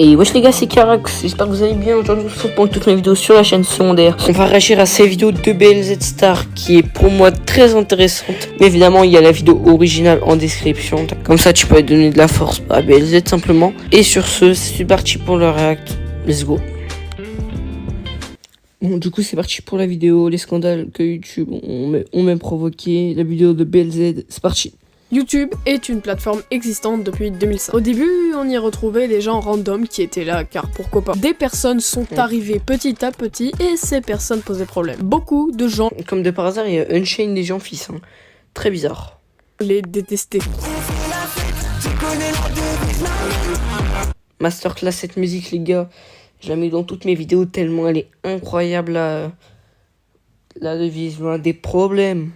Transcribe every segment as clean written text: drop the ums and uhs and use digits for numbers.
Et wesh les gars, c'est Carax, j'espère que vous allez bien. Aujourd'hui je vous retrouve pour toutes mes vidéos sur la chaîne secondaire. On va réagir à ces vidéos de BLZ Star qui est pour moi très intéressante. Mais évidemment il y a la vidéo originale en description. Comme ça tu peux donner de la force à BLZ simplement. Et sur ce, c'est parti pour le react. Let's go. Bon, du coup c'est parti pour la vidéo. Les scandales que YouTube ont même provoqué. La vidéo de BLZ, c'est parti. YouTube est une plateforme existante depuis 2005. Au début, on y retrouvait des gens random qui étaient là, car pourquoi pas. Des personnes sont arrivées petit à petit et ces personnes posaient problème. Beaucoup de gens, comme de par hasard, il y a Unchained des gens fils. Très bizarre. Les détestaient. Masterclass cette musique les gars. Je la mets dans toutes mes vidéos tellement elle est incroyable la devise, loin des problèmes.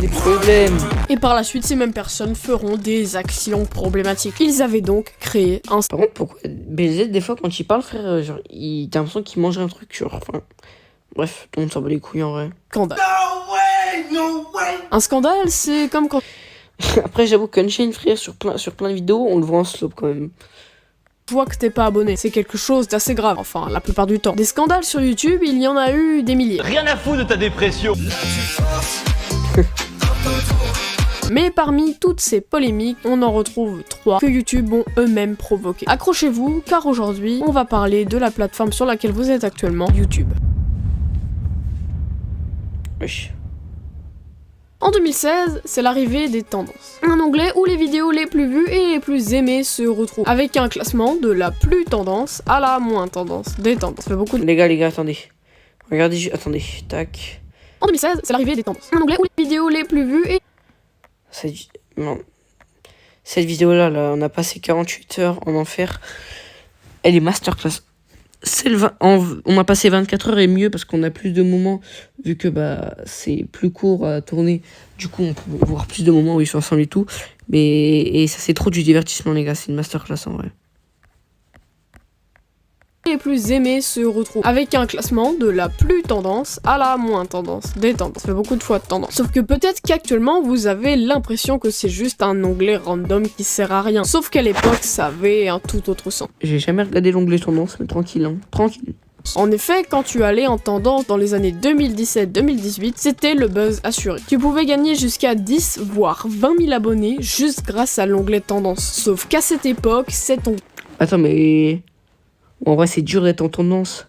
Des problèmes. Et par la suite, ces mêmes personnes feront des actions problématiques. Ils avaient donc créé un... Par contre, pourquoi BZ, des fois, quand il parle, frère, genre, t'as l'impression qu'il mange un truc, genre, enfin... Bref, tout le monde s'en bat les couilles, en vrai. Scandale. No way. Un scandale, c'est comme quand... Après, j'avoue qu'Unchained, frère, sur plein de vidéos, on le voit en slope, quand même. Tu vois que t'es pas abonné, c'est quelque chose d'assez grave, enfin, la plupart du temps. Des scandales sur YouTube, il y en a eu des milliers. Rien à foutre de ta dépression. Mais parmi toutes ces polémiques, on en retrouve 3 que YouTube ont eux-mêmes provoquées. Accrochez-vous, car aujourd'hui, on va parler de la plateforme sur laquelle vous êtes actuellement, YouTube. Wesh. En 2016, c'est l'arrivée des tendances. Un onglet où les vidéos les plus vues et les plus aimées se retrouvent, avec un classement de la plus tendance à la moins tendance des tendances. Ça fait beaucoup de... Les gars, attendez. Regardez, attendez, tac. En 2016, c'est l'arrivée des tendances. Un onglet où les vidéos les plus vues et... Cette vidéo-là, on a passé 48 heures en enfer. Elle est masterclass. On a passé 24 heures et mieux parce qu'on a plus de moments, vu que c'est plus court à tourner. Du coup, on peut voir plus de moments où ils sont ensemble et tout. Et ça, c'est trop du divertissement, les gars. C'est une masterclass en vrai. Les plus aimés se retrouvent avec un classement de la plus tendance à la moins tendance des tendances. Ça fait beaucoup de fois de tendance. Sauf que peut-être qu'actuellement vous avez l'impression que c'est juste un onglet random qui sert à rien. Sauf qu'à l'époque ça avait un tout autre sens. J'ai jamais regardé l'onglet tendance, mais tranquille, hein. Tranquille. En effet, quand tu allais en tendance dans les années 2017-2018, c'était le buzz assuré. Tu pouvais gagner jusqu'à 10 voire 20 000 abonnés juste grâce à l'onglet tendance. Sauf qu'à cette époque, cet onglet... Attends, mais... En vrai, c'est dur d'être en tendance.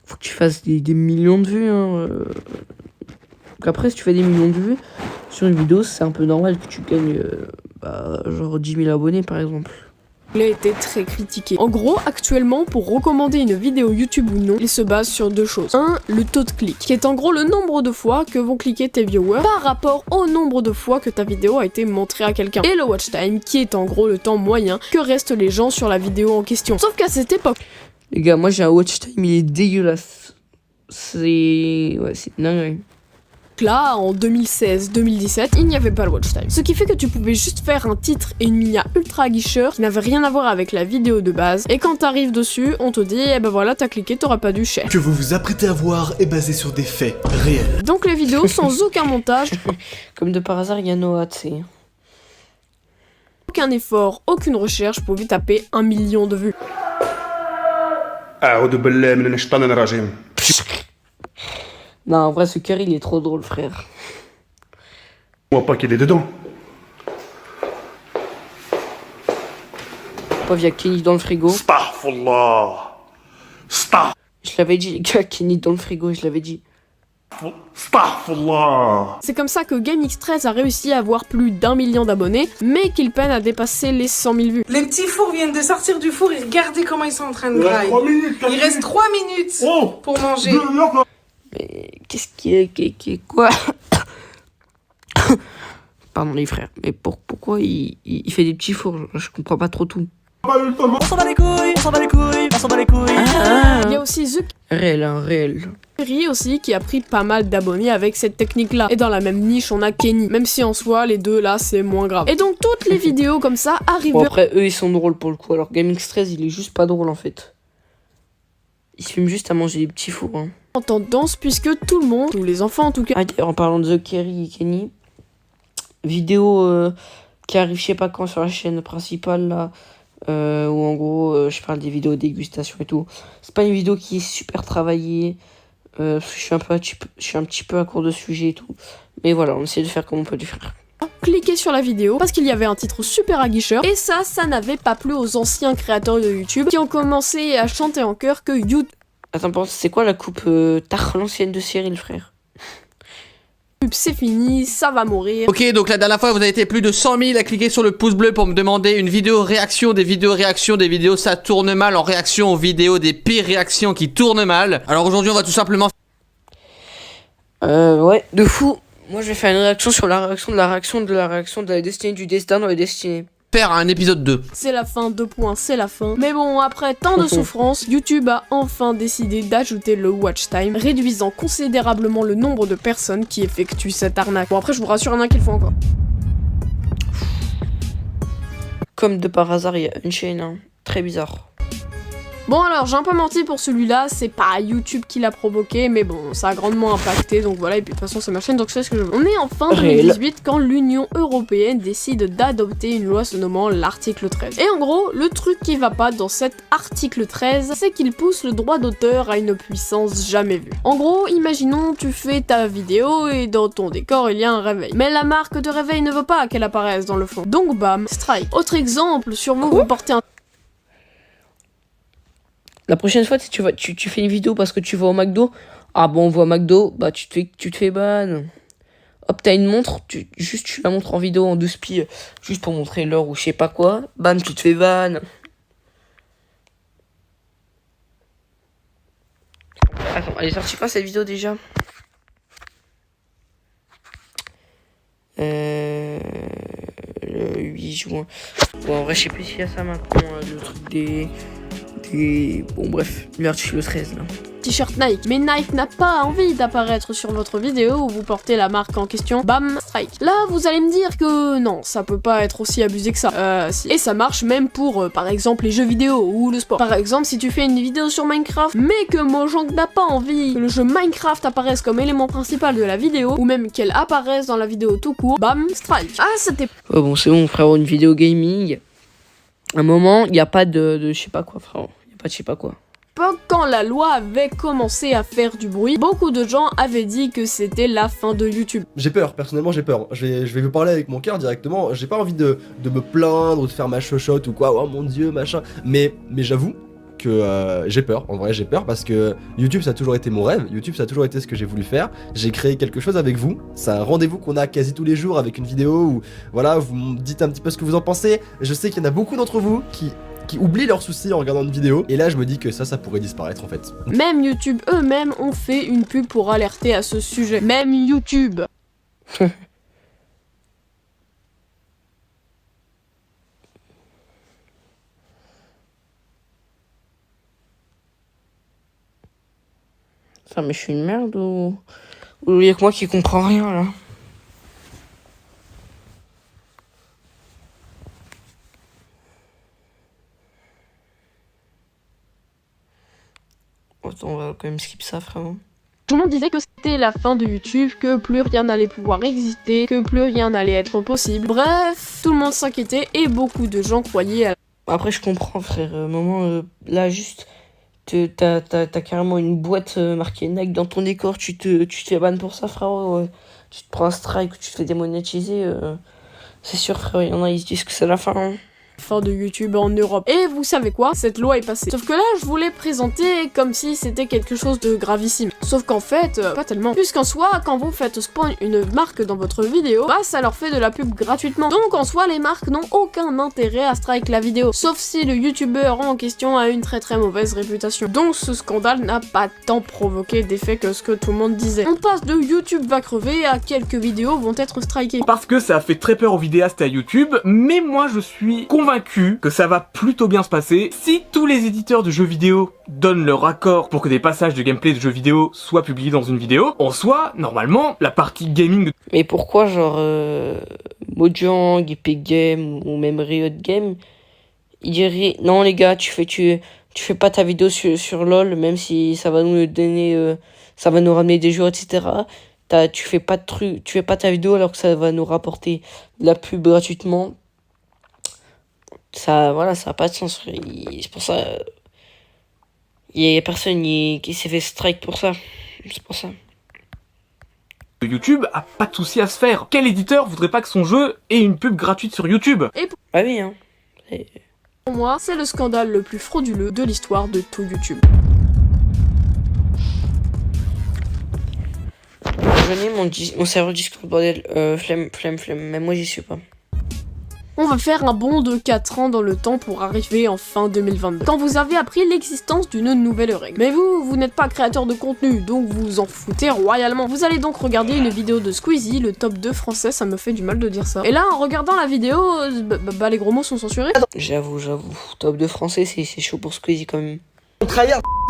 Faut que tu fasses des millions de vues. Hein. Donc après, si tu fais des millions de vues sur une vidéo, c'est un peu normal que tu gagnes genre 10 000 abonnés par exemple. Il a été très critiqué. En gros, actuellement, pour recommander une vidéo YouTube ou non, il se base sur 2 choses. 1, le taux de clic, qui est en gros le nombre de fois que vont cliquer tes viewers par rapport au nombre de fois que ta vidéo a été montrée à quelqu'un. Et le watch time, qui est en gros le temps moyen que restent les gens sur la vidéo en question. Sauf qu'à cette époque... Les gars, moi j'ai un watch time, il est dégueulasse. C'est... Ouais, c'est dingue. Là, en 2016-2017, il n'y avait pas le watch time. Ce qui fait que tu pouvais juste faire un titre et une miniature ultra guicheur qui n'avait rien à voir avec la vidéo de base. Et quand t'arrives dessus, on te dit, eh ben voilà, t'as cliqué, t'auras pas dû cher. Que vous vous apprêtez à voir est basé sur des faits réels. Donc les vidéos sans aucun montage. Comme de par hasard, il y a Noah, tu sais. Aucun effort, aucune recherche, pouvait taper 1 million de vues. Non, en vrai, ce curry, il est trop drôle, frère. Moi pas qu'il est dedans. Pas via Kenny dans le frigo. Astaghfirullah. Je l'avais dit, les gars, Kenny dans le frigo, je l'avais dit. Astaghfirullah. C'est comme ça que GameX13 a réussi à avoir plus d'1 million d'abonnés, mais qu'il peine à dépasser les 100 000 vues. Les petits fours viennent de sortir du four et regardez comment ils sont en train de grailler. Il reste 3 minutes pour manger. Mais qu'est-ce qui est quoi? Pardon les frères, mais pourquoi il fait des petits fours? Je comprends pas trop tout. On s'en bat les couilles, on s'en bat les couilles, on s'en bat les couilles. Il y a aussi The Réel, hein, réel. Kerry aussi qui a pris pas mal d'abonnés avec cette technique là. Et dans la même niche on a Kenny, même si en soi les deux là c'est moins grave. Et donc toutes les vidéos comme ça arrivent. Bon après eux ils sont drôles pour le coup, alors GameX13 il est juste pas drôle en fait. Il se filme juste à manger des petits fours. Hein. En tendance puisque tout le monde, tous les enfants en tout cas. Ah, en parlant de The Kerry et Kenny, vidéo qui arrive je sais pas quand sur la chaîne principale là, où en gros je parle des vidéos dégustation et tout. C'est pas une vidéo qui est super travaillée, parce que je suis un petit peu à court de sujet et tout. Mais voilà, on essaie de faire comme on peut du faire. Cliquez sur la vidéo parce qu'il y avait un titre super aguicheur et ça n'avait pas plu aux anciens créateurs de YouTube qui ont commencé à chanter en chœur que YouTube Attends, c'est quoi la coupe tard l'ancienne de Cyril, frère? c'est fini, ça va mourir. Ok, donc la dernière fois vous avez été plus de 100 000 à cliquer sur le pouce bleu pour me demander une vidéo réaction, des vidéos ça tourne mal en réaction aux vidéos des pires réactions qui tournent mal. Alors aujourd'hui on va tout simplement... Ouais, de fou. Moi je vais faire une réaction sur la réaction de la réaction de la réaction de la destinée du destin dans les destinées. faire un épisode 2. C'est la fin, 2 points, c'est la fin. Mais bon, après tant de souffrance, YouTube a enfin décidé d'ajouter le watch time, réduisant considérablement le nombre de personnes qui effectuent cette arnaque. Bon après je vous rassure, il y en a qui le font encore. Comme de par hasard, il y a une chaîne, hein. Très bizarre. Bon alors, j'ai un peu menti pour celui-là, c'est pas YouTube qui l'a provoqué, mais bon, ça a grandement impacté, donc voilà, et puis de toute façon c'est ma chaîne, donc c'est ce que je veux. On est en fin 2018 quand l'Union Européenne décide d'adopter une loi se nommant l'article 13. Et en gros, le truc qui va pas dans cet article 13, c'est qu'il pousse le droit d'auteur à une puissance jamais vue. En gros, imaginons tu fais ta vidéo et dans ton décor il y a un réveil. Mais la marque de réveil ne veut pas qu'elle apparaisse dans le fond. Donc bam, strike. Autre exemple, sur vous portez un... La prochaine fois, tu fais une vidéo parce que tu vas au McDo. Ah bon, on va au McDo, bah tu te fais ban. Hop, t'as une montre, tu la montres en vidéo en 12 pieds, juste pour montrer l'heure ou je sais pas quoi. Bam, tu te fais ban. Attends, elle est sortie quand cette vidéo déjà? Le 8 juin. Bon, en vrai, je sais plus s'il y a ça maintenant, le truc des... Bon bref, l'article 13 là. T-shirt Nike, mais Nike n'a pas envie d'apparaître sur votre vidéo où vous portez la marque en question, bam, strike. Là, vous allez me dire que non, ça peut pas être aussi abusé que ça. Si. Et ça marche même pour, par exemple, les jeux vidéo ou le sport. Par exemple, si tu fais une vidéo sur Minecraft, mais que Mojang n'a pas envie que le jeu Minecraft apparaisse comme élément principal de la vidéo, ou même qu'elle apparaisse dans la vidéo tout court, bam, strike. Ah, c'était... Oh bon, c'est bon, frérot, une vidéo gaming. À un moment, il n'y a pas de je sais pas quoi, frérot. Il n'y a pas de je sais pas quoi. Quand la loi avait commencé à faire du bruit, beaucoup de gens avaient dit que c'était la fin de YouTube. J'ai peur, personnellement j'ai peur. Je vais vous parler avec mon cœur directement. J'ai pas envie de me plaindre, de faire ma chochotte ou quoi, oh mon dieu, machin. Mais j'avoue que j'ai peur, en vrai j'ai peur parce que YouTube ça a toujours été mon rêve, YouTube ça a toujours été ce que j'ai voulu faire. J'ai créé quelque chose avec vous, c'est un rendez-vous qu'on a quasi tous les jours avec une vidéo où voilà, vous me dites un petit peu ce que vous en pensez. Je sais qu'il y en a beaucoup d'entre vous qui oublient leurs soucis en regardant une vidéo, et là je me dis que ça pourrait disparaître en fait. Même YouTube eux-mêmes ont fait une pub pour alerter à ce sujet. Même YouTube. Enfin, mais je suis une merde ou il y a que moi qui comprends rien là? Attends, on va quand même skip ça, frérot. Tout le monde disait que c'était la fin de YouTube, que plus rien n'allait pouvoir exister, que plus rien n'allait être possible. Bref, tout le monde s'inquiétait et beaucoup de gens croyaient à... Après, je comprends, frère. Là, juste, t'as carrément une boîte marquée Nike dans ton décor, tu te fais ban pour ça, frérot. Ouais. Tu te prends un strike ou tu te fais démonétiser. C'est sûr, frère, il y en a, ils se disent que c'est la fin. Hein. Fin de YouTube en Europe. Et vous savez quoi? Cette loi est passée. Sauf que là, je vous l'ai présenté comme si c'était quelque chose de gravissime. Sauf qu'en fait, pas tellement. Puisqu'en soi, quand vous faites spawn une marque dans votre vidéo, bah ça leur fait de la pub gratuitement. Donc en soi, les marques n'ont aucun intérêt à strike la vidéo. Sauf si le youtubeur en question a une très mauvaise réputation. Donc ce scandale n'a pas tant provoqué d'effet que ce que tout le monde disait. On passe de YouTube va crever à quelques vidéos vont être strikées. Parce que ça a fait très peur aux vidéastes à YouTube, mais moi je suis convaincu que ça va plutôt bien se passer si tous les éditeurs de jeux vidéo donnent leur accord pour que des passages de gameplay de jeux vidéo soient publiés dans une vidéo. En soi, normalement, la partie gaming de... Mais pourquoi, genre, Mojang, Epic Games ou même Riot Games, ils diraient non les gars, tu fais pas ta vidéo sur LOL, même si ça va nous donner, ça va nous ramener des joueurs, etc. Tu fais pas ta vidéo alors que ça va nous rapporter de la pub gratuitement. Ça, voilà, ça a pas de sens. C'est pour ça. Il y a personne qui s'est fait strike pour ça. C'est pour ça. YouTube a pas de souci à se faire. Quel éditeur voudrait pas que son jeu ait une pub gratuite sur YouTube? Ah oui, hein. Pour moi, c'est le scandale le plus frauduleux de l'histoire de tout YouTube. Je n'ai mon serveur Discord, bordel. Flemme. Même moi, j'y suis pas. On va faire un bond de 4 ans dans le temps pour arriver en fin 2022, quand vous avez appris l'existence d'une nouvelle règle. Mais vous n'êtes pas créateur de contenu, donc vous en foutez royalement. Vous allez donc regarder une vidéo de Squeezie, le top 2 français, ça me fait du mal de dire ça. Et là, en regardant la vidéo, les gros mots sont censurés. J'avoue. Top de français, c'est chaud pour Squeezie quand même.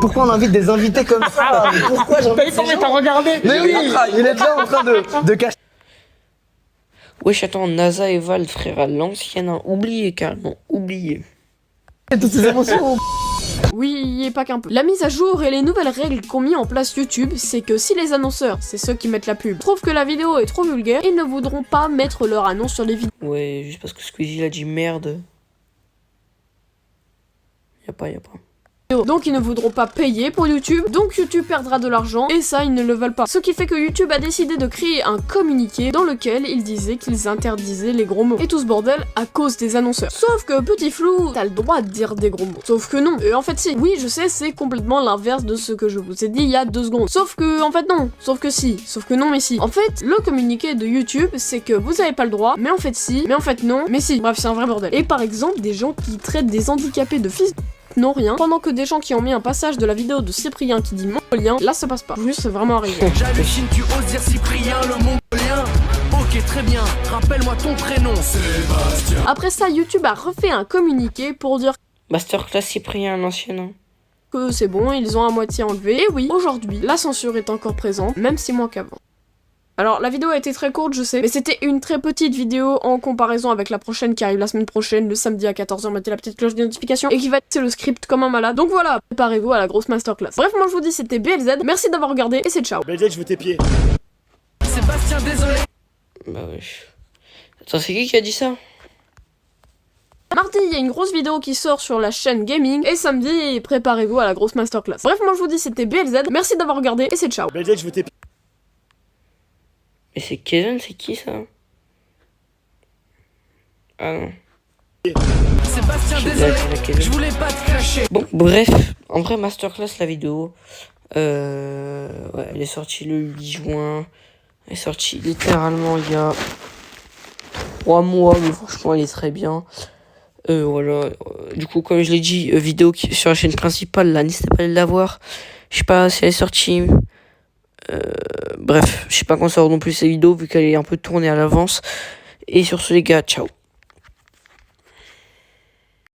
Pourquoi on invite des invités comme ça? Pourquoi j'invite ces gens? regardé? Mais oui, il est déjà en train de cacher. Wesh, attends, NASA et Val, frère, à l'ancienne, hein. Oublié, carrément, oublié. toutes ses émotions. Oui, et pas qu'un peu. La mise à jour et les nouvelles règles qu'ont mis en place YouTube, c'est que si les annonceurs, c'est ceux qui mettent la pub, trouvent que la vidéo est trop vulgaire, ils ne voudront pas mettre leur annonce sur les vidéos. Ouais, juste parce que Squeezie a dit merde. Y'a pas. Donc ils ne voudront pas payer pour YouTube, donc YouTube perdra de l'argent, et ça ils ne le veulent pas. Ce qui fait que YouTube a décidé de créer un communiqué dans lequel ils disaient qu'ils interdisaient les gros mots. Et tout ce bordel à cause des annonceurs. Sauf que petit flou, t'as le droit de dire des gros mots. Sauf que non. Et en fait si. Oui je sais, c'est complètement l'inverse de ce que je vous ai dit il y a 2 secondes. Sauf que en fait non. Sauf que si. Sauf que non mais si. En fait, le communiqué de YouTube, c'est que vous avez pas le droit, mais en fait si, mais en fait non, mais si. Bref, c'est un vrai bordel. Et par exemple, des gens qui traitent des handicapés de fils non rien, pendant que des gens qui ont mis un passage de la vidéo de Cyprien qui dit mongolien, là ça passe pas. Juste c'est vraiment arrivé. J'hallucine, tu oses dire Cyprien le mongolien. Ok, très bien, rappelle-moi ton prénom. Sébastien. Après ça, YouTube a refait un communiqué pour dire Masterclass Cyprien, l'ancienne, hein. que c'est bon, ils ont à moitié enlevé. Et oui, aujourd'hui, la censure est encore présente, même si moins qu'avant. Alors la vidéo a été très courte je sais, mais c'était une très petite vidéo en comparaison avec la prochaine qui arrive la semaine prochaine, le samedi à 14h, mettez la petite cloche de notification, et qui va être le script comme un malade. Donc voilà, préparez-vous à la grosse masterclass. Bref, moi je vous dis c'était BLZ, merci d'avoir regardé et c'est ciao. BLZ, je veux tes pieds. Sébastien, désolé. Bah wesh. Attends, c'est qui a dit ça? Mardi, il y a une grosse vidéo qui sort sur la chaîne gaming, et samedi, préparez-vous à la grosse masterclass. Bref, moi je vous dis c'était BLZ, merci d'avoir regardé et c'est ciao. BLZ, je veux tes pieds. Mais c'est Kevin, c'est qui ça? Ah non. Sébastien, désolé. Je voulais pas te cacher. Bon, bref, en vrai, masterclass la vidéo. Ouais, elle est sortie le 8 juin. Elle est sortie littéralement il y a 3 mois, mais franchement, elle est très bien. Voilà. Du coup, comme je l'ai dit, vidéo sur la chaîne principale, là, n'hésitez pas à la voir. Je sais pas si elle est sortie. Bref, je sais pas quand sort non plus cette vidéo vu qu'elle est un peu tournée à l'avance. Et sur ce les gars, ciao.